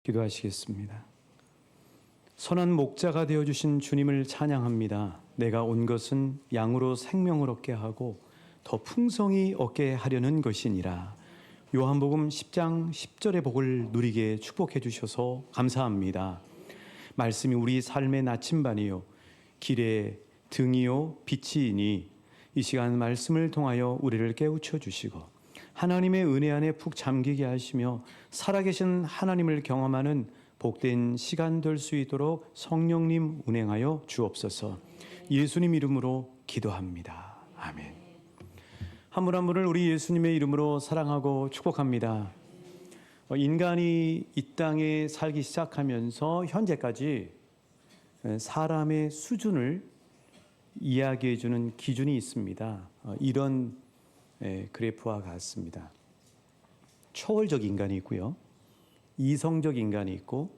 기도하시겠습니다. 선한 목자가 되어주신 주님을 찬양합니다. 내가 온 것은 양으로 생명을 얻게 하고 더 풍성히 얻게 하려는 것이니라. 요한복음 10장 10절의 복을 누리게 축복해 주셔서 감사합니다. 말씀이 우리 삶의 나침반이요 길의 등이요 빛이니 이 시간 말씀을 통하여 우리를 깨우쳐 주시고 하나님의 은혜 안에 푹 잠기게 하시며 살아계신 하나님을 경험하는 복된 시간 될 수 있도록 성령님 운행하여 주옵소서. 예수님 이름으로 기도합니다. 아멘. 한 분 한 분을 우리 예수님의 이름으로 사랑하고 축복합니다. 인간이 이 땅에 살기 시작하면서 현재까지 사람의 수준을 이야기해 주는 기준이 있습니다. 이런 그래프와 같습니다. 초월적 인간이 있고요. 이성적 인간이 있고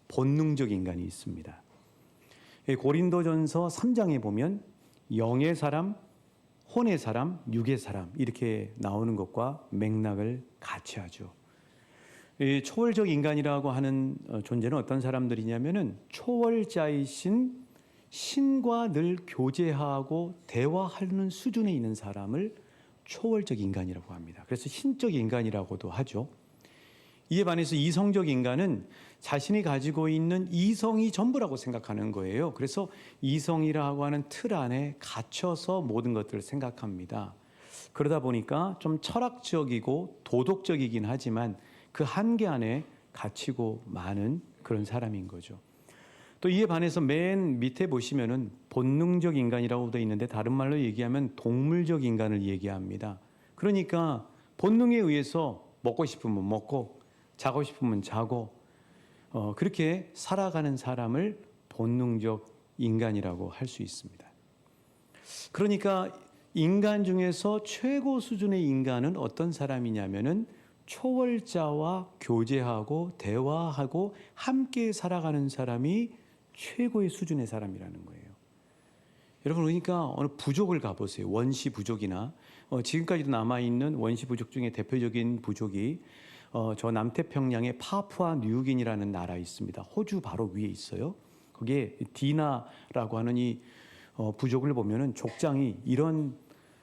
본능적 인간이 있습니다. 고린도전서 3장에 보면 영의 사람, 혼의 사람, 육의 사람 이렇게 나오는 것과 맥락을 같이 하죠. 초월적 인간이라고 하는 존재는 어떤 사람들이냐면은 초월자이신 신과 늘 교제하고 대화하는 수준에 있는 사람을 초월적 인간이라고 합니다. 그래서 신적 인간이라고도 하죠. 이에 반해서 이성적 인간은 자신이 가지고 있는 이성이 전부라고 생각하는 거예요. 그래서 이성이라고 하는 틀 안에 갇혀서 모든 것들을 생각합니다. 그러다 보니까 좀 철학적이고 도덕적이긴 하지만 그 한계 안에 갇히고 마는 그런 사람인 거죠. 또 이에 반해서 맨 밑에 보시면은 본능적 인간이라고 되어 있는데 다른 말로 얘기하면 동물적 인간을 얘기합니다. 그러니까 본능에 의해서 먹고 싶으면 먹고 자고 싶으면 자고 그렇게 살아가는 사람을 본능적 인간이라고 할 수 있습니다. 그러니까 인간 중에서 최고 수준의 인간은 어떤 사람이냐면은 초월자와 교제하고 대화하고 함께 살아가는 사람이 최고의 수준의 사람이라는 거예요. 여러분 그러니까 어느 부족을 가보세요. 원시 부족이나 지금까지도 남아있는 원시 부족 중에 대표적인 부족이 저 남태평양의 파푸아 뉴기니라는 나라에 있습니다. 호주 바로 위에 있어요. 거기에 디나라고 하는 이 부족을 보면은 족장이 이런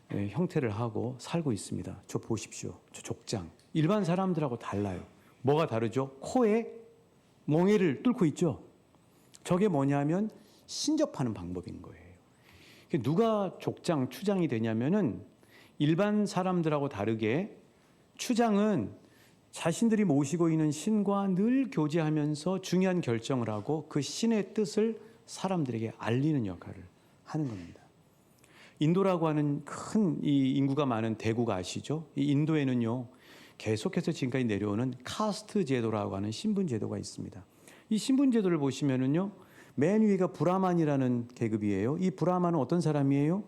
형태를 하고 살고 있습니다. 저 보십시오. 저 족장. 일반 사람들하고 달라요. 뭐가 다르죠? 코에 멍에를 뚫고 있죠. 저게 뭐냐면 신접하는 방법인 거예요. 누가 족장, 추장이 되냐면은 일반 사람들하고 다르게 추장은 자신들이 모시고 있는 신과 늘 교제하면서 중요한 결정을 하고 그 신의 뜻을 사람들에게 알리는 역할을 하는 겁니다. 인도라고 하는 큰 이 인구가 많은 대국 아시죠? 이 인도에는요, 계속해서 지금까지 내려오는 카스트 제도라고 하는 신분 제도가 있습니다. 이 신분 제도를 보시면은요, 맨 위가 브라만이라는 계급이에요. 이 브라만은 어떤 사람이에요?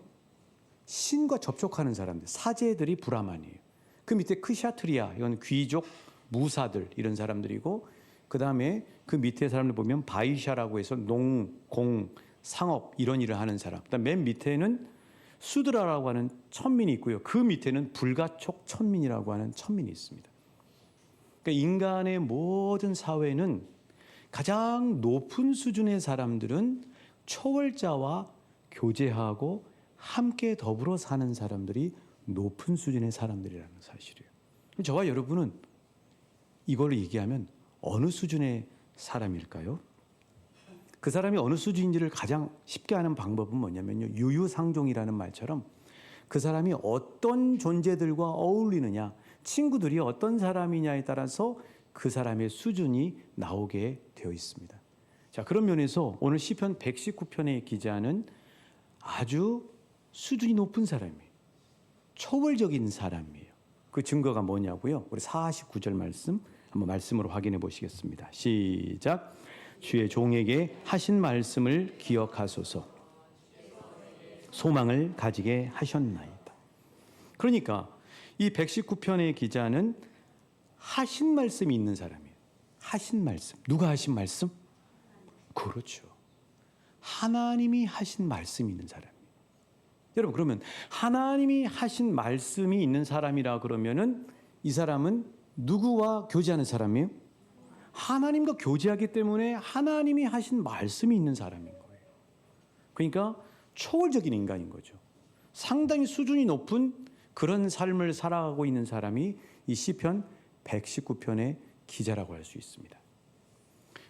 신과 접촉하는 사람들, 사제들이 브라만이에요. 그 밑에 크샤트리아, 이건 귀족, 무사들 이런 사람들이고, 그 다음에 그 밑에 사람들 보면 바이샤라고 해서 농, 공, 상업 이런 일을 하는 사람. 그다음 맨 밑에는 수드라라고 하는 천민이 있고요. 그 밑에는 불가촉 천민이라고 하는 천민이 있습니다. 그러니까 인간의 모든 사회는 가장 높은 수준의 사람들은 초월자와 교제하고 함께 더불어 사는 사람들이 높은 수준의 사람들이라는 사실이에요. 저와 여러분은 이걸 얘기하면 어느 수준의 사람일까요? 그 사람이 어느 수준인지를 가장 쉽게 아는 방법은 뭐냐면요. 유유상종이라는 말처럼 그 사람이 어떤 존재들과 어울리느냐, 친구들이 어떤 사람이냐에 따라서 그 사람의 수준이 나오게 되어 있습니다. 자, 그런 면에서 오늘 시편 119편의 기자는 아주 수준이 높은 사람이에요. 초월적인 사람이에요. 그 증거가 뭐냐고요? 우리 49절 말씀 한번 말씀으로 확인해 보시겠습니다. 시작. 주의 종에게 하신 말씀을 기억하소서. 소망을 가지게 하셨나이다. 그러니까 이 119편의 기자는 하신 말씀이 있는 사람이에요. 하신 말씀. 누가 하신 말씀? 그렇죠. 하나님이 하신 말씀이 있는 사람이에요. 여러분 그러면 하나님이 하신 말씀이 있는 사람이라 그러면은 이 사람은 누구와 교제하는 사람이에요? 하나님과 교제하기 때문에 하나님이 하신 말씀이 있는 사람인 거예요. 그러니까 초월적인 인간인 거죠. 상당히 수준이 높은 그런 삶을 살아가고 있는 사람이 이 시편 119편의 기자라고 할 수 있습니다.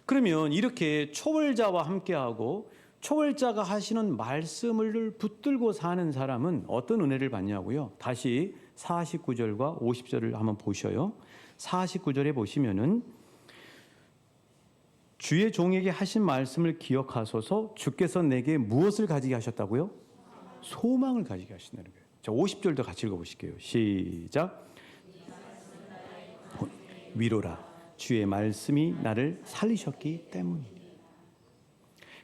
그러면 이렇게 초월자와 함께하고 초월자가 하시는 말씀을 붙들고 사는 사람은 어떤 은혜를 받냐고요? 다시 49절과 50절을 한번 보셔요. 49절에 보시면은 주의 종에게 하신 말씀을 기억하소서. 주께서 내게 무엇을 가지게 하셨다고요? 소망을 가지게 하신다는 거예요. 자, 50절도 같이 읽어보실게요. 시작. 위로라. 주의 말씀이 나를 살리셨기 때문이니.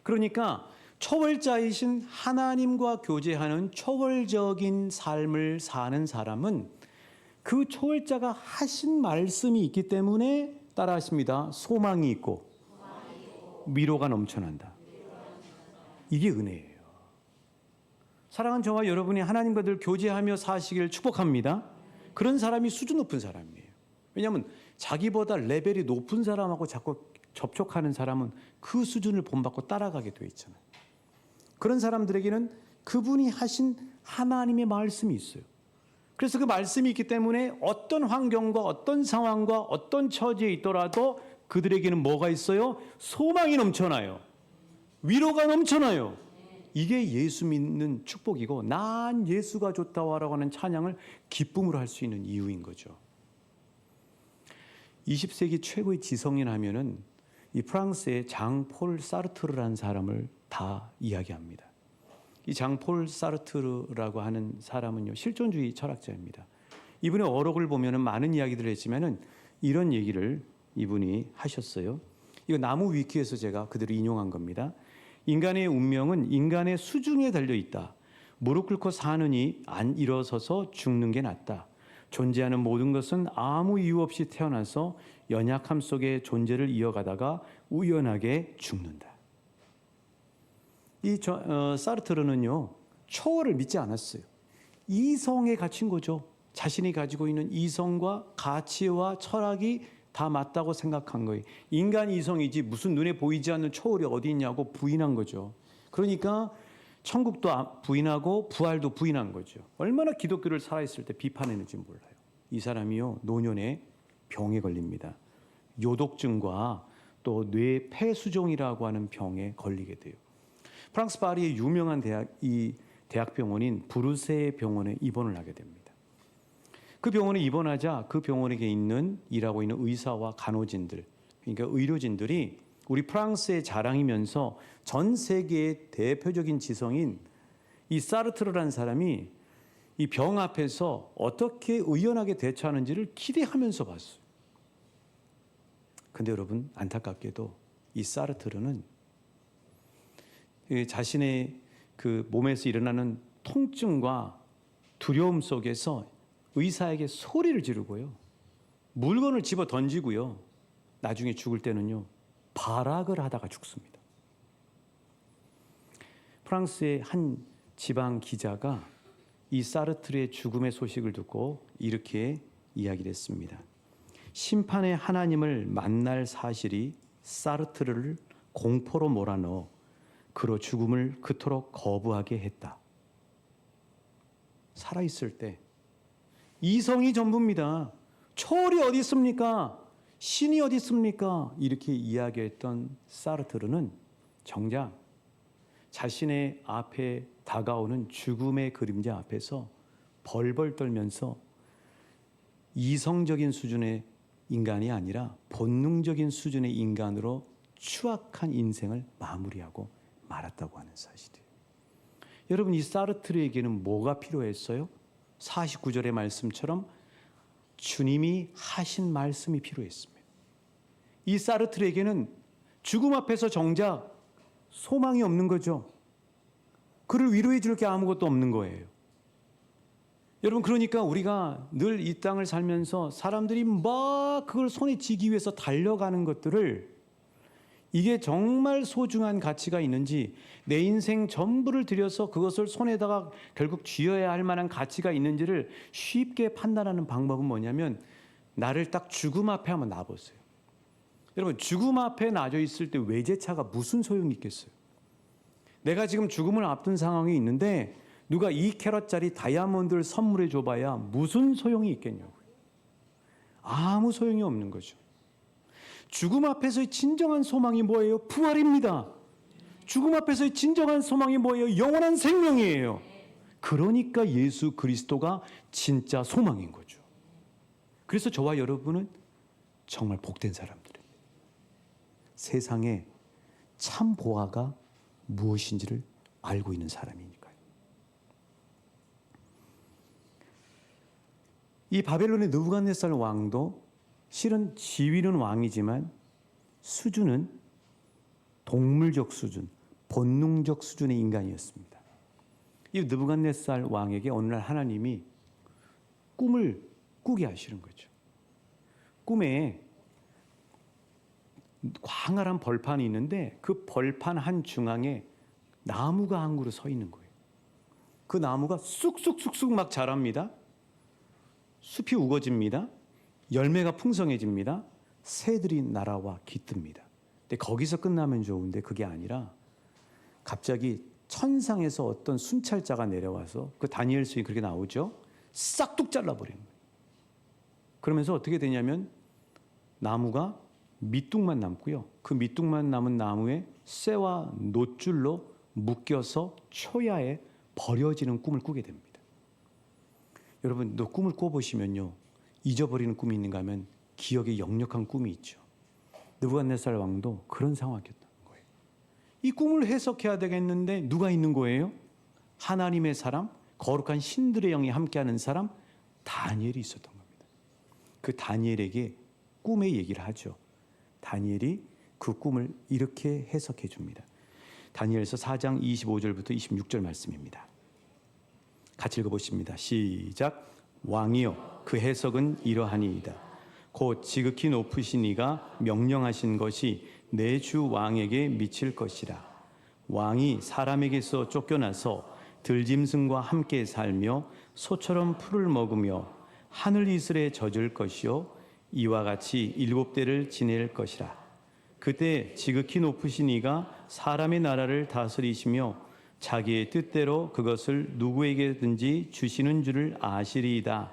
그러니까 초월자이신 하나님과 교제하는 초월적인 삶을 사는 사람은 그 초월자가 하신 말씀이 있기 때문에 따라하십니다. 소망이 있고 위로가 넘쳐난다. 이게 은혜예요. 사랑하는 저와 여러분이 하나님과 늘 교제하며 사시길 축복합니다. 그런 사람이 수준 높은 사람이에요. 왜냐하면 자기보다 레벨이 높은 사람하고 자꾸 접촉하는 사람은 그 수준을 본받고 따라가게 돼 있잖아요. 그런 사람들에게는 그분이 하신 하나님의 말씀이 있어요. 그래서 그 말씀이 있기 때문에 어떤 환경과 어떤 상황과 어떤 처지에 있더라도 그들에게는 뭐가 있어요? 소망이 넘쳐나요. 위로가 넘쳐나요. 이게 예수 믿는 축복이고 난 예수가 좋다라고 하는 찬양을 기쁨으로 할 수 있는 이유인 거죠. 20세기 최고의 지성인 하면은 이 프랑스의 장폴 사르트르라는 사람을 다 이야기합니다. 이 장폴 사르트르라고 하는 사람은요, 실존주의 철학자입니다. 이분의 어록을 보면은 많은 이야기들을 했지만은 이런 얘기를 이분이 하셨어요. 이거 나무 위키에서 제가 그대로 인용한 겁니다. 인간의 운명은 인간의 수중에 달려 있다. 무릎 꿇고 사느니 안 일어서서 죽는 게 낫다. 존재하는 모든 것은 아무 이유 없이 태어나서 연약함 속에 존재를 이어가다가 우연하게 죽는다. 이 사르트르는요, 초월을 믿지 않았어요. 이성에 갇힌 거죠. 자신이 가지고 있는 이성과 가치와 철학이 다 맞다고 생각한 거예요. 인간 이성이지 무슨 눈에 보이지 않는 초월이 어디 있냐고 부인한 거죠. 그러니까 천국도 부인하고 부활도 부인한 거죠. 얼마나 기독교를 살아있을 때 비판했는지 몰라요. 이 사람이요, 노년에 병에 걸립니다. 요독증과 또 뇌폐수종이라고 하는 병에 걸리게 돼요. 프랑스 파리의 유명한 대학병원인 브루세 병원에 입원을 하게 됩니다. 그 병원에 입원하자 그 병원에 일하고 있는 의사와 간호진들, 그러니까 의료진들이 우리 프랑스의 자랑이면서 전 세계의 대표적인 지성인 이 사르트르라는 사람이 이 병 앞에서 어떻게 의연하게 대처하는지를 기대하면서 봤어요. 근데 여러분, 안타깝게도 이 사르트르는 자신의 그 몸에서 일어나는 통증과 두려움 속에서 의사에게 소리를 지르고요, 물건을 집어 던지고요, 나중에 죽을 때는요, 발악을 하다가 죽습니다. 프랑스의 한 지방 기자가 이 사르트르의 죽음의 소식을 듣고 이렇게 이야기를 했습니다. 심판의 하나님을 만날 사실이 사르트르를 공포로 몰아넣어 그로 죽음을 그토록 거부하게 했다. 살아있을 때 이성이 전부입니다. 초월이 어디 있습니까? 신이 어디 있습니까? 이렇게 이야기했던 사르트르는 정작 자신의 앞에 다가오는 죽음의 그림자 앞에서 벌벌 떨면서 이성적인 수준의 인간이 아니라 본능적인 수준의 인간으로 추악한 인생을 마무리하고 말았다고 하는 사실이에요. 여러분, 이 사르트르에게는 뭐가 필요했어요? 49절의 말씀처럼 주님이 하신 말씀이 필요했습니다. 이 사르트르에게는 죽음 앞에서 정작 소망이 없는 거죠. 그를 위로해 줄 게 아무것도 없는 거예요. 여러분, 그러니까 우리가 늘 이 땅을 살면서 사람들이 막 그걸 손에 쥐기 위해서 달려가는 것들을, 이게 정말 소중한 가치가 있는지, 내 인생 전부를 들여서 그것을 손에다가 결국 쥐어야 할 만한 가치가 있는지를 쉽게 판단하는 방법은 뭐냐면, 나를 딱 죽음 앞에 한번 놔보세요. 여러분, 죽음 앞에 놔져 있을 때 외제차가 무슨 소용이 있겠어요? 내가 지금 죽음을 앞둔 상황이 있는데 누가 2캐럿짜리 다이아몬드를 선물해 줘봐야 무슨 소용이 있겠냐고요. 아무 소용이 없는 거죠. 죽음 앞에서의 진정한 소망이 뭐예요? 부활입니다. 죽음 앞에서의 진정한 소망이 뭐예요? 영원한 생명이에요. 그러니까 예수 그리스도가 진짜 소망인 거죠. 그래서 저와 여러분은 정말 복된 사람들이에요. 세상에 참 보화가 무엇인지를 알고 있는 사람이니까요. 이 바벨론의 느부갓네살 왕도 실은 지위는 왕이지만 수준은 동물적 수준, 본능적 수준의 인간이었습니다. 이 느부갓네살 왕에게 어느 날 하나님이 꿈을 꾸게 하시는 거죠. 꿈에 광활한 벌판이 있는데 그 벌판 한 중앙에 나무가 한 그루 서 있는 거예요. 그 나무가 쑥쑥쑥쑥 막 자랍니다. 숲이 우거집니다. 열매가 풍성해집니다. 새들이 날아와 깃듭니다. 근데 거기서 끝나면 좋은데 그게 아니라 갑자기 천상에서 어떤 순찰자가 내려와서 그 다니엘 수에 그렇게 나오죠. 싹둑 잘라버리는 거예요. 그러면서 어떻게 되냐면 나무가 밑둥만 남고요. 그 밑둥만 남은 나무에 쇠와 놋줄로 묶여서 초야에 버려지는 꿈을 꾸게 됩니다. 여러분, 너 꿈을 꿔보시면요, 잊어버리는 꿈이 있는가 하면 기억에 역력한 꿈이 있죠. 느부갓네살 왕도 그런 상황이었던 거예요. 이 꿈을 해석해야 되겠는데 누가 있는 거예요? 하나님의 사람, 거룩한 신들의 영이 함께하는 사람 다니엘이 있었던 겁니다. 그 다니엘에게 꿈의 얘기를 하죠. 다니엘이 그 꿈을 이렇게 해석해 줍니다. 다니엘서 4장 25절부터 26절 말씀입니다. 같이 읽어보십니다. 시작. 왕이여, 그 해석은 이러하니이다. 곧 지극히 높으신 이가 명령하신 것이 내 주 왕에게 미칠 것이라. 왕이 사람에게서 쫓겨나서 들짐승과 함께 살며 소처럼 풀을 먹으며 하늘 이슬에 젖을 것이요 이와 같이 7대를 지낼 것이라. 그때 지극히 높으신 이가 사람의 나라를 다스리시며 자기의 뜻대로 그것을 누구에게든지 주시는 줄을 아시리이다.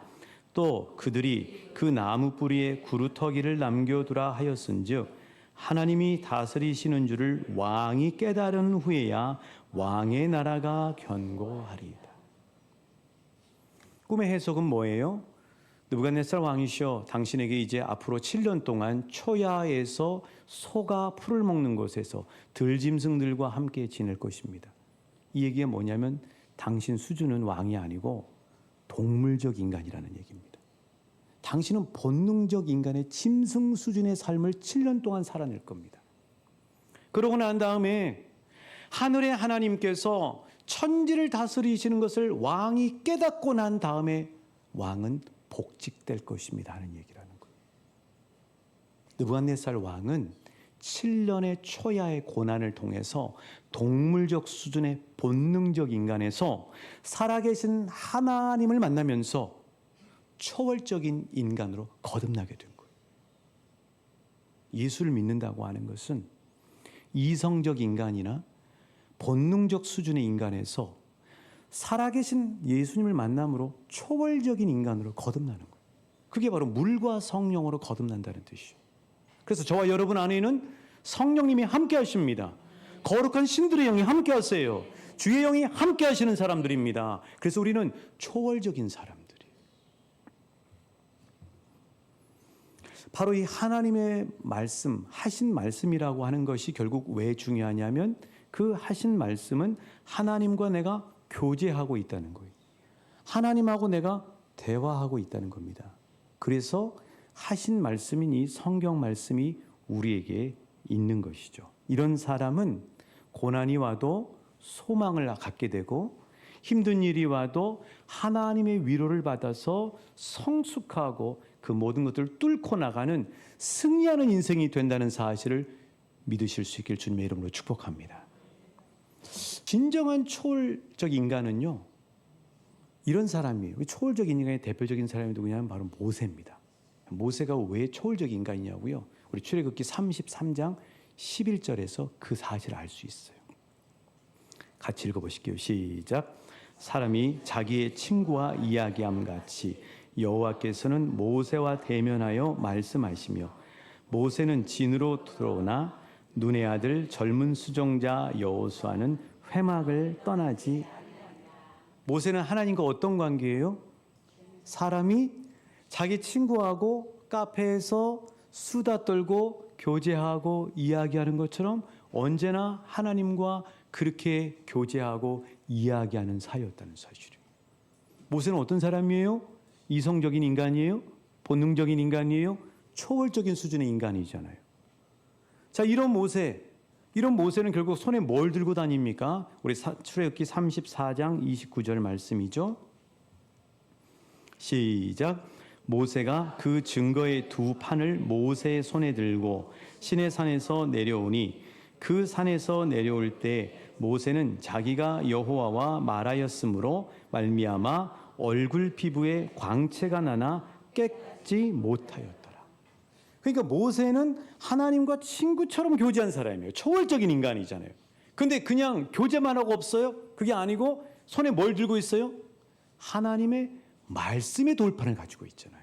또 그들이 그 나무 뿌리에 구루터기를 남겨두라 하였은즉 하나님이 다스리시는 줄을 왕이 깨달은 후에야 왕의 나라가 견고하리이다. 꿈의 해석은 뭐예요? 느부갓네살 왕이시여, 당신에게 이제 앞으로 7년 동안 초야에서 소가 풀을 먹는 곳에서 들짐승들과 함께 지낼 것입니다. 이 얘기가 뭐냐면 당신 수준은 왕이 아니고 동물적 인간이라는 얘기입니다. 당신은 본능적 인간의 짐승 수준의 삶을 7년 동안 살아낼 겁니다. 그러고 난 다음에 하늘의 하나님께서 천지를 다스리시는 것을 왕이 깨닫고 난 다음에 왕은 복직될 것입니다 하는 얘기라는 거예요. 느부갓네살 왕은 7년의 초야의 고난을 통해서 동물적 수준의 본능적 인간에서 살아계신 하나님을 만나면서 초월적인 인간으로 거듭나게 된 거예요. 예수를 믿는다고 하는 것은 이성적 인간이나 본능적 수준의 인간에서 살아계신 예수님을 만남으로 초월적인 인간으로 거듭나는 거예요. 그게 바로 물과 성령으로 거듭난다는 뜻이에요. 그래서 저와 여러분 안에는 성령님이 함께 하십니다. 거룩한 신들의 영이 함께 하세요. 주의 영이 함께 하시는 사람들입니다. 그래서 우리는 초월적인 사람들이에요. 바로 이 하나님의 말씀, 하신 말씀이라고 하는 것이 결국 왜 중요하냐면 그 하신 말씀은 하나님과 내가 교제하고 있다는 거예요. 하나님하고 내가 대화하고 있다는 겁니다. 그래서 하신 말씀인 이 성경 말씀이 우리에게 있는 것이죠. 이런 사람은 고난이 와도 소망을 갖게 되고 힘든 일이 와도 하나님의 위로를 받아서 성숙하고 그 모든 것들을 뚫고 나가는 승리하는 인생이 된다는 사실을 믿으실 수 있길 주님의 이름으로 축복합니다. 진정한 초월적 인간은요, 이런 사람이에요. 초월적 인간의 대표적인 사람이 누구냐면 바로 모세입니다. 모세가 왜 초월적 인간이냐고요? 우리 출애굽기 33장 11절에서 그 사실을 알 수 있어요. 같이 읽어보실게요. 시작. 사람이 자기의 친구와 이야기함 같이 여호와께서는 모세와 대면하여 말씀하시며 모세는 진으로 들어오나 눈의 아들 젊은 수종자 여호수아는 회막을 떠나지. 모세는 하나님과 어떤 관계예요? 사람이 자기 친구하고 카페에서 수다 떨고 교제하고 이야기하는 것처럼 언제나 하나님과 그렇게 교제하고 이야기하는 사이였다는 사실이에요. 모세는 어떤 사람이에요? 이성적인 인간이에요? 본능적인 인간이에요? 초월적인 수준의 인간이잖아요. 자, 이런 모세는 결국 손에 뭘 들고 다닙니까? 우리 출애굽기 34장 29절 말씀이죠. 시작. 모세가 그 증거의 두 판을 모세의 손에 들고 시내산에서 내려오니 그 산에서 내려올 때 모세는 자기가 여호와와 말하였으므로 말미암아 얼굴 피부에 광채가 나나 깨지 못하였더라. 그러니까 모세는 하나님과 친구처럼 교제한 사람이에요. 초월적인 인간이잖아요. 근데 그냥 교제만 하고 없어요? 그게 아니고 손에 뭘 들고 있어요? 하나님의 말씀의 돌판을 가지고 있잖아요.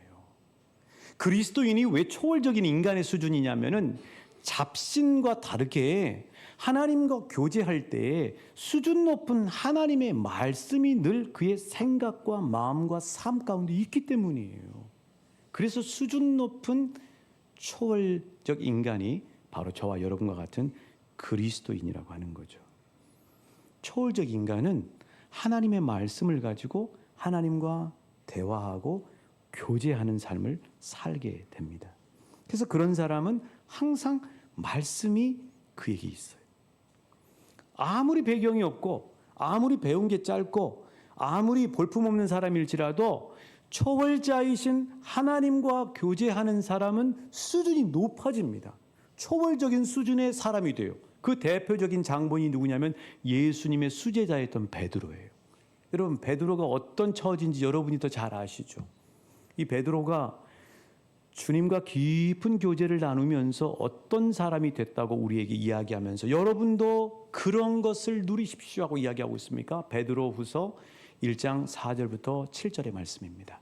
그리스도인이 왜 초월적인 인간의 수준이냐면은 잡신과 다르게 하나님과 교제할 때 수준 높은 하나님의 말씀이 늘 그의 생각과 마음과 삶 가운데 있기 때문이에요. 그래서 수준 높은 초월적 인간이 바로 저와 여러분과 같은 그리스도인이라고 하는 거죠. 초월적 인간은 하나님의 말씀을 가지고 하나님과 대화하고 교제하는 삶을 살게 됩니다. 그래서 그런 사람은 항상 말씀이 그에게 있어요. 아무리 배경이 없고 아무리 배운 게 짧고 아무리 볼품없는 사람일지라도 초월자이신 하나님과 교제하는 사람은 수준이 높아집니다. 초월적인 수준의 사람이 돼요. 그 대표적인 장본이 누구냐면 예수님의 수제자였던 베드로예요. 여러분, 베드로가 어떤 처지인지 여러분이 더 잘 아시죠? 이 베드로가 주님과 깊은 교제를 나누면서 어떤 사람이 됐다고 우리에게 이야기하면서 여러분도 그런 것을 누리십시오 하고 이야기하고 있습니까? 베드로후서 1장 4절부터 7절의 말씀입니다.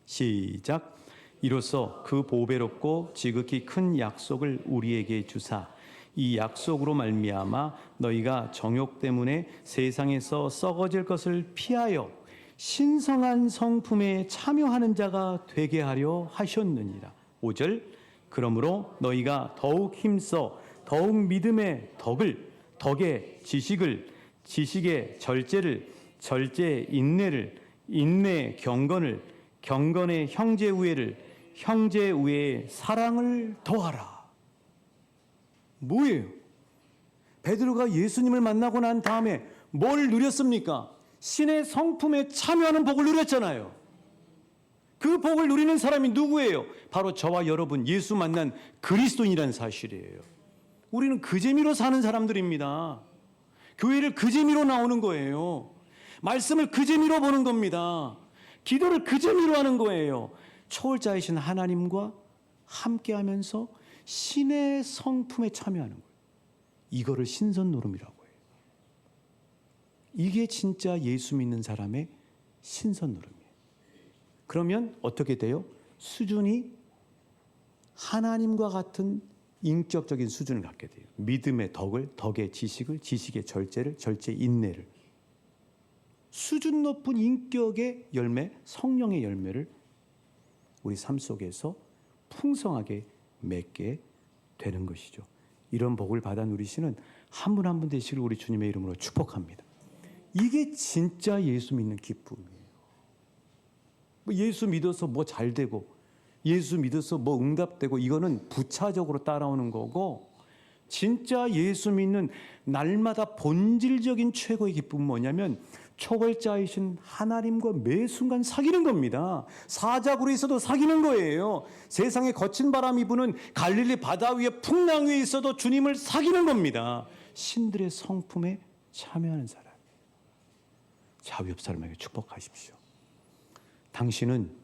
시작. 이로써 그 보배롭고 지극히 큰 약속을 우리에게 주사 이 약속으로 말미암아 너희가 정욕 때문에 세상에서 썩어질 것을 피하여 신성한 성품에 참여하는 자가 되게 하려 하셨느니라. 5절. 그러므로 너희가 더욱 힘써 더욱 믿음의 덕을, 덕의 지식을, 지식의 절제를, 절제의 인내를, 인내의 경건을, 경건의 형제 우애를, 형제 우애의 사랑을 더하라. 뭐예요? 베드로가 예수님을 만나고 난 다음에 뭘 누렸습니까? 신의 성품에 참여하는 복을 누렸잖아요. 그 복을 누리는 사람이 누구예요? 바로 저와 여러분, 예수 만난 그리스도인이라는 사실이에요. 우리는 그 재미로 사는 사람들입니다. 교회를 그 재미로 나오는 거예요. 말씀을 그 재미로 보는 겁니다. 기도를 그 재미로 하는 거예요. 초월자이신 하나님과 함께하면서 신의 성품에 참여하는 거예요. 이거를 신선노름이라고 해요. 이게 진짜 예수 믿는 사람의 신선노름이에요. 그러면 어떻게 돼요? 수준이 하나님과 같은 인격적인 수준을 갖게 돼요. 믿음의 덕을, 덕의 지식을, 지식의 절제를, 절제의 인내를. 수준 높은 인격의 열매, 성령의 열매를 우리 삶 속에서 풍성하게 맺게 되는 것이죠. 이런 복을 받아 누리시는 한 분 한 분 되시길 우리 주님의 이름으로 축복합니다. 이게 진짜 예수 믿는 기쁨이에요. 예수 믿어서 뭐 잘 되고 예수 믿어서 뭐 응답되고 이거는 부차적으로 따라오는 거고, 진짜 예수 믿는 날마다 본질적인 최고의 기쁨은 뭐냐면 초월자이신 하나님과 매 순간 사귀는 겁니다. 사자굴에 있어도 사귀는 거예요. 세상에 거친 바람이 부는 갈릴리 바다 위에 풍랑 위에 있어도 주님을 사귀는 겁니다. 신들의 성품에 참여하는 사람. 좌우 옆 사람에게 축복하십시오. 당신은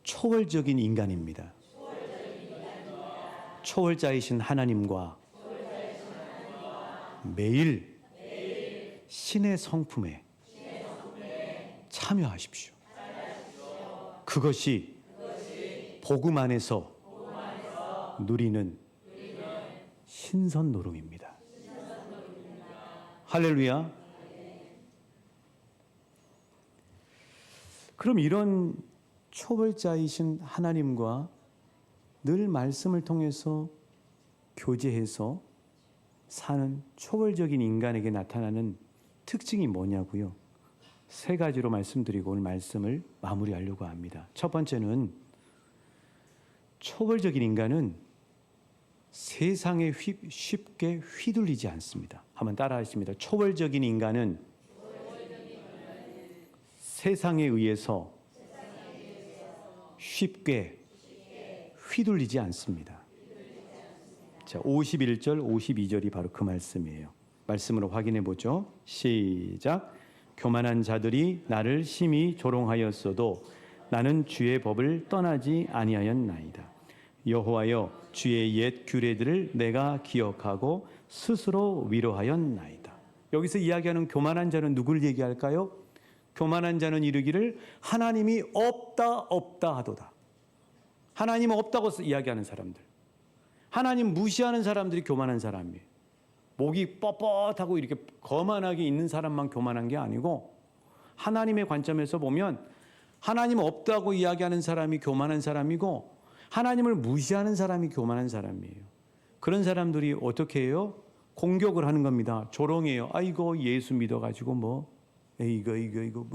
초월적인 인간입니다. 초월자이신 하나님과 매일 신의 성품에 참여하십시오. 그것이 복음 안에서 누리는 신선 노름입니다. 할렐루야. 그럼 이런 초월자이신 하나님과 늘 말씀을 통해서 교제해서 사는 초월적인 인간에게 나타나는 특징이 뭐냐고요? 세 가지로 말씀드리고 오늘 말씀을 마무리하려고 합니다. 첫 번째는 초월적인 인간은 세상에 쉽게 휘둘리지 않습니다. 한번 따라하십니다. 초월적인 인간은 세상에 의해서 쉽게 휘둘리지 않습니다. 자, 51절, 52절이 바로 그 말씀이에요. 말씀으로 확인해 보죠. 시작. 교만한 자들이 나를 심히 조롱하였어도 나는 주의 법을 떠나지 아니하였나이다. 여호와여, 주의 옛 규례들을 내가 기억하고 스스로 위로하였나이다. 여기서 이야기하는 교만한 자는 누굴 얘기할까요? 교만한 자는 이르기를 하나님이 없다 하도다. 하나님 없다고 이야기하는 사람들, 하나님 무시하는 사람들이 교만한 사람이에요. 목이 뻣뻣하고 이렇게 거만하게 있는 사람만 교만한 게 아니고, 하나님의 관점에서 보면 하나님 없다고 이야기하는 사람이 교만한 사람이고, 하나님을 무시하는 사람이 교만한 사람이에요. 그런 사람들이 어떻게 해요? 공격을 하는 겁니다. 조롱해요. 아이고 예수 믿어가지고 이거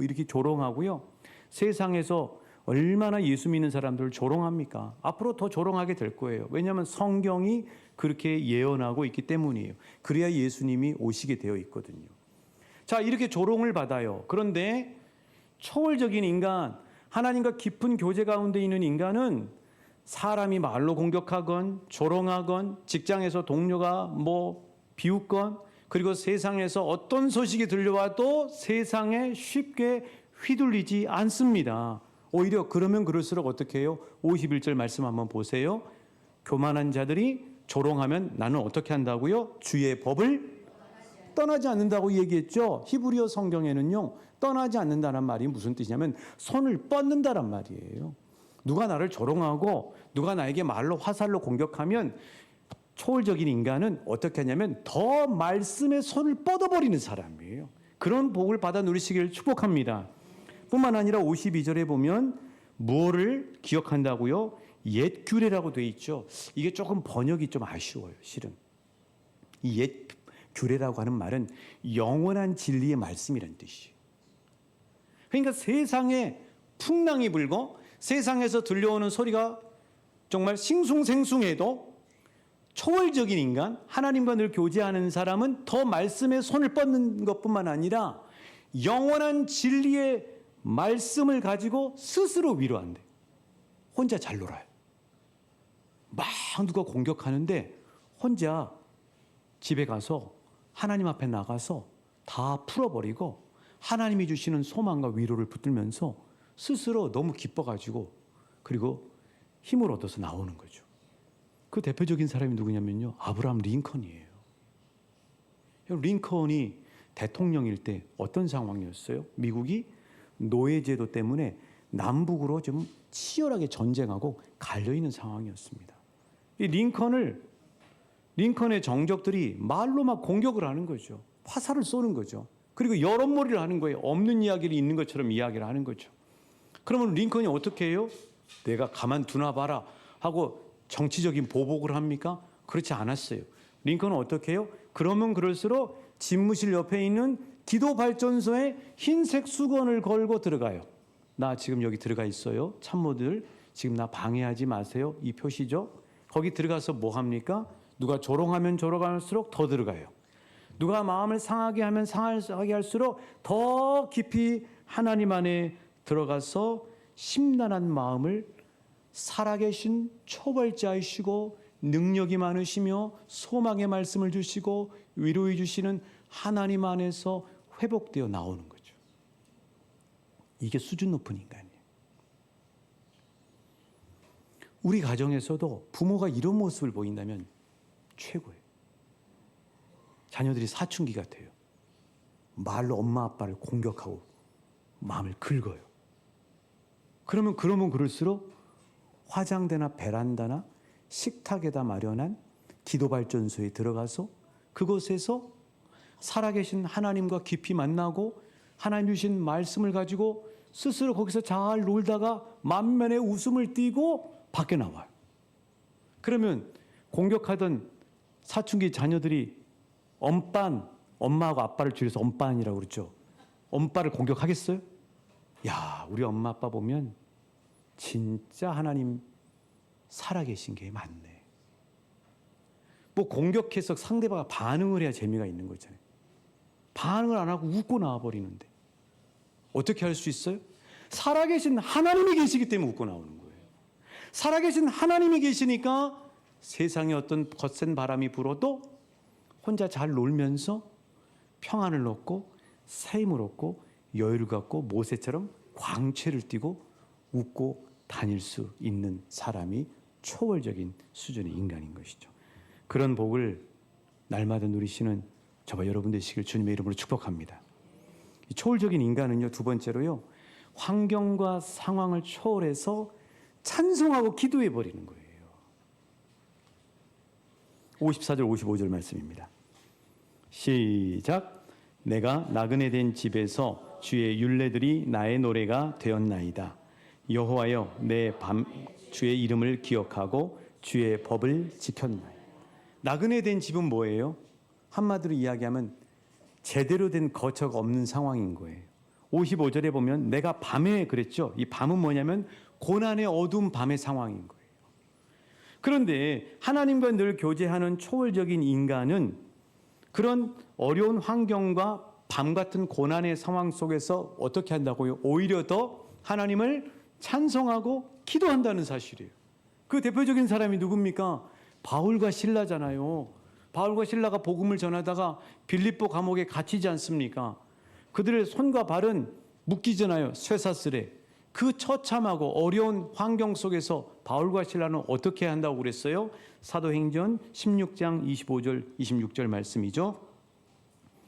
이렇게 조롱하고요. 세상에서 얼마나 예수 믿는 사람들을 조롱합니까? 앞으로 더 조롱하게 될 거예요. 왜냐하면 성경이 그렇게 예언하고 있기 때문이에요. 그래야 예수님이 오시게 되어 있거든요. 자, 이렇게 조롱을 받아요. 그런데 초월적인 인간, 하나님과 깊은 교제 가운데 있는 인간은 사람이 말로 공격하건 조롱하건 직장에서 동료가 비웃건, 그리고 세상에서 어떤 소식이 들려와도 세상에 쉽게 휘둘리지 않습니다. 오히려 그러면 그럴수록 어떻게 해요? 51절 말씀 한번 보세요. 교만한 자들이 조롱하면 나는 어떻게 한다고요? 주의 법을 떠나지 않는다고 얘기했죠. 히브리어 성경에는요, 떠나지 않는다는 말이 무슨 뜻이냐면 손을 뻗는다란 말이에요. 누가 나를 조롱하고 누가 나에게 말로 화살로 공격하면 초월적인 인간은 어떻게 하냐면 더 말씀에 손을 뻗어버리는 사람이에요. 그런 복을 받아 누리시기를 축복합니다. 뿐만 아니라 52절에 보면 무엇을 기억한다고요? 옛 규례라고 돼 있죠. 이게 조금 번역이 좀 아쉬워요, 실은. 이 옛 규례라고 하는 말은 영원한 진리의 말씀이라는 뜻이에요. 그러니까 세상에 풍랑이 불고 세상에서 들려오는 소리가 정말 싱숭생숭해도 초월적인 인간, 하나님과 늘 교제하는 사람은 더 말씀에 손을 뻗는 것뿐만 아니라 영원한 진리의 말씀을 가지고 스스로 위로한대. 혼자 잘 놀아요. 막 누가 공격하는데 혼자 집에 가서 하나님 앞에 나가서 다 풀어버리고 하나님이 주시는 소망과 위로를 붙들면서 스스로 너무 기뻐가지고 그리고 힘을 얻어서 나오는 거죠. 그 대표적인 사람이 누구냐면요, 아브라함 링컨이에요. 링컨이 대통령일 때 어떤 상황이었어요? 미국이 노예제도 때문에 남북으로 좀 치열하게 전쟁하고 갈려있는 상황이었습니다. 이 링컨의 정적들이 말로 막 공격을 하는 거죠. 화살을 쏘는 거죠. 그리고 여론몰이를 하는 거예요. 없는 이야기를 있는 것처럼 이야기를 하는 거죠. 그러면 링컨이 어떻게 해요? 내가 가만두나 봐라 하고 정치적인 보복을 합니까? 그렇지 않았어요. 링컨은 어떻게 해요? 그러면 그럴수록 집무실 옆에 있는 기도발전소에 흰색 수건을 걸고 들어가요. 나 지금 여기 들어가 있어요. 참모들 지금 나 방해하지 마세요. 이 표시죠. 거기 들어가서 뭐 합니까? 누가 조롱하면 조롱할수록 더 들어가요. 누가 마음을 상하게 하면 상하게 할수록 더 깊이 하나님 안에 들어가서 심란한 마음을 살아계신 초월자이시고 능력이 많으시며 소망의 말씀을 주시고 위로해 주시는 하나님 안에서 회복되어 나오는 거죠. 이게 수준 높은 인간이에요. 우리 가정에서도 부모가 이런 모습을 보인다면 최고예요. 자녀들이 사춘기 같아요. 말로 엄마 아빠를 공격하고 마음을 긁어요. 그러면 그럴수록 화장대나 베란다나 식탁에다 마련한 기도 발전소에 들어가서 그곳에서 살아계신 하나님과 깊이 만나고 하나님 주신 말씀을 가지고 스스로 거기서 잘 놀다가 만면에 웃음을 띠고 밖에 나와요. 그러면 공격하던 사춘기 자녀들이 엄마하고 아빠를 줄여서 엄빤이라고 그러죠. 엄빠를 공격하겠어요? 야, 우리 엄마 아빠 보면 진짜 하나님 살아계신 게 맞네. 뭐 공격해서 상대방이 반응을 해야 재미가 있는 거잖아요. 반응을 안 하고 웃고 나와버리는데 어떻게 할 수 있어요? 살아계신 하나님이 계시기 때문에 웃고 나오는 거예요. 살아계신 하나님이 계시니까 세상에 어떤 거센 바람이 불어도 혼자 잘 놀면서 평안을 얻고 샘을 얻고 여유를 갖고 모세처럼 광채를 띠고 웃고 다닐 수 있는 사람이 초월적인 수준의 인간인 것이죠. 그런 복을 날마다 누리시는 저와 여러분 되시길 주님의 이름으로 축복합니다. 이 초월적인 인간은요, 두 번째로요, 환경과 상황을 초월해서 찬송하고 기도해 버리는 거예요. 54절 55절 말씀입니다. 시작. 내가 나그네 된 집에서 주의 율례들이 나의 노래가 되었나이다. 여호와여, 내 주의 이름을 기억하고 주의 법을 지켰나이다. 나그네 된 집은 뭐예요? 한마디로 이야기하면 제대로 된 거처가 없는 상황인 거예요. 55절에 보면 내가 밤에 그랬죠. 이 밤은 뭐냐면 고난의 어두운 밤의 상황인 거예요. 그런데 하나님과 늘 교제하는 초월적인 인간은 그런 어려운 환경과 밤 같은 고난의 상황 속에서 어떻게 한다고요? 오히려 더 하나님을 찬송하고 기도한다는 사실이에요. 그 대표적인 사람이 누굽니까? 바울과 실라잖아요. 바울과 실라가 복음을 전하다가 빌립보 감옥에 갇히지 않습니까? 그들의 손과 발은 묶이잖아요. 쇠사슬에. 그 처참하고 어려운 환경 속에서 바울과 실라는 어떻게 한다고 그랬어요? 사도행전 16장 25절 26절 말씀이죠.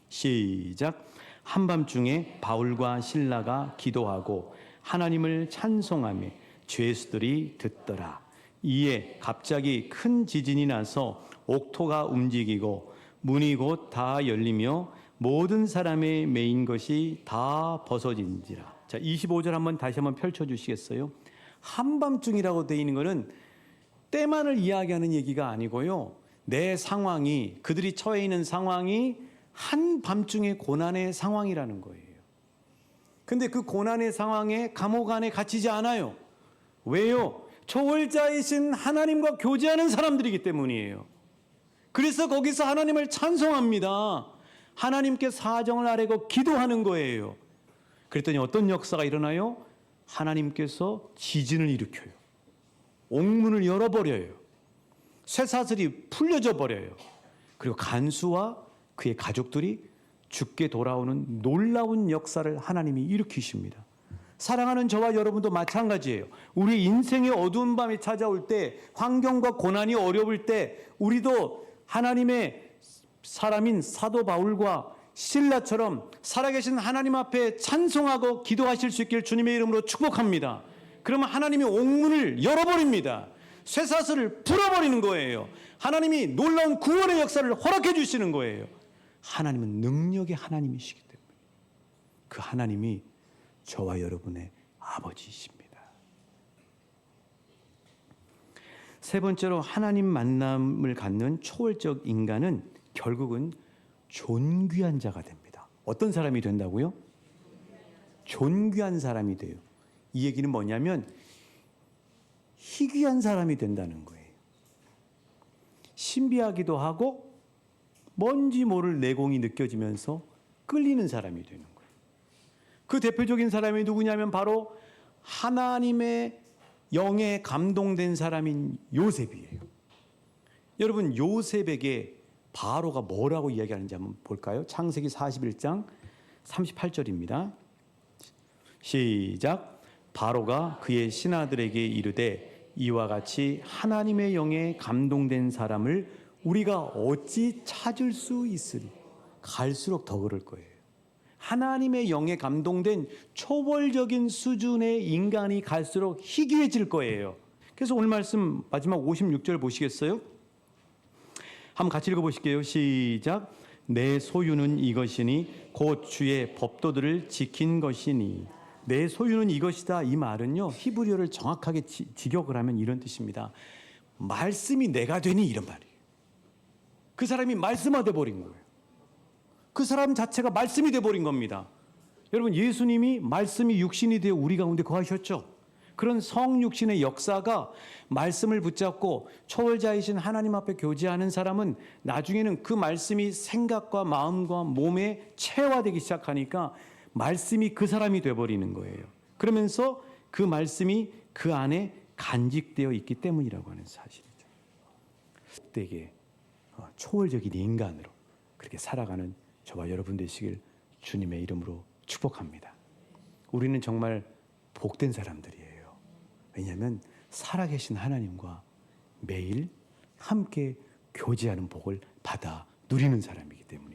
시작. 한밤중에 바울과 실라가 기도하고 하나님을 찬송하며 죄수들이 듣더라. 이에 갑자기 큰 지진이 나서 옥토가 움직이고 문이 곧 다 열리며 모든 사람의 매인 것이 다 벗어진지라. 자, 25절 한번 다시 한번 펼쳐주시겠어요? 한밤중이라고 되어 있는 것은 때만을 이야기하는 얘기가 아니고요. 내 상황이, 그들이 처해 있는 상황이 한밤중의 고난의 상황이라는 거예요. 근데 그 고난의 상황에 감옥 안에 갇히지 않아요. 왜요? 초월자이신 하나님과 교제하는 사람들이기 때문이에요. 그래서 거기서 하나님을 찬송합니다. 하나님께 사정을 아뢰고 기도하는 거예요. 그랬더니 어떤 역사가 일어나요? 하나님께서 지진을 일으켜요. 옥문을 열어버려요. 쇠사슬이 풀려져 버려요. 그리고 간수와 그의 가족들이 죽게 돌아오는 놀라운 역사를 하나님이 일으키십니다. 사랑하는 저와 여러분도 마찬가지예요. 우리 인생의 어두운 밤이 찾아올 때, 환경과 고난이 어려울 때 우리도 하나님의 사람인 사도 바울과 실라처럼 살아계신 하나님 앞에 찬송하고 기도하실 수 있길 주님의 이름으로 축복합니다. 그러면 하나님이 옥문을 열어버립니다. 쇠사슬을 풀어버리는 거예요. 하나님이 놀라운 구원의 역사를 허락해 주시는 거예요. 하나님은 능력의 하나님이시기 때문에 그 하나님이 저와 여러분의 아버지이십니다. 세 번째로 하나님 만남을 갖는 초월적 인간은 결국은 존귀한 자가 됩니다. 어떤 사람이 된다고요? 존귀한 사람이 돼요. 이 얘기는 뭐냐면 희귀한 사람이 된다는 거예요. 신비하기도 하고 뭔지 모를 내공이 느껴지면서 끌리는 사람이 되는 거예요. 그 대표적인 사람이 누구냐면 바로 하나님의 영에 감동된 사람인 요셉이에요. 여러분, 요셉에게 바로가 뭐라고 이야기하는지 한번 볼까요? 창세기 41장 38절입니다. 시작. 바로가 그의 신하들에게 이르되 이와 같이 하나님의 영에 감동된 사람을 우리가 어찌 찾을 수 있으리. 갈수록 더 그럴 거예요. 하나님의 영에 감동된 초월적인 수준의 인간이 갈수록 희귀해질 거예요. 그래서 오늘 말씀 마지막 56절 보시겠어요? 한번 같이 읽어보실게요. 시작. 내 소유는 이것이니 곧 주의 법도들을 지킨 것이니. 내 소유는 이것이다. 이 말은요, 히브리어를 정확하게 직역을 하면 이런 뜻입니다. 말씀이 내가 되니, 이런 말이에요. 그 사람이 말씀화돼 버린 거예요. 그 사람 자체가 말씀이 돼 버린 겁니다. 여러분, 예수님이 말씀이 육신이 되어 우리 가운데 거하셨죠. 그런 성육신의 역사가 말씀을 붙잡고 초월자이신 하나님 앞에 교제하는 사람은 나중에는 그 말씀이 생각과 마음과 몸에 체화되기 시작하니까 말씀이 그 사람이 돼버리는 거예요. 그러면서 그 말씀이 그 안에 간직되어 있기 때문이라고 하는 사실이죠. 되게 초월적인 인간으로 그렇게 살아가는 저와 여러분 되시길 주님의 이름으로 축복합니다. 우리는 정말 복된 사람들이에요. 왜냐하면 살아계신 하나님과 매일 함께 교제하는 복을 받아 누리는 사람이기 때문에.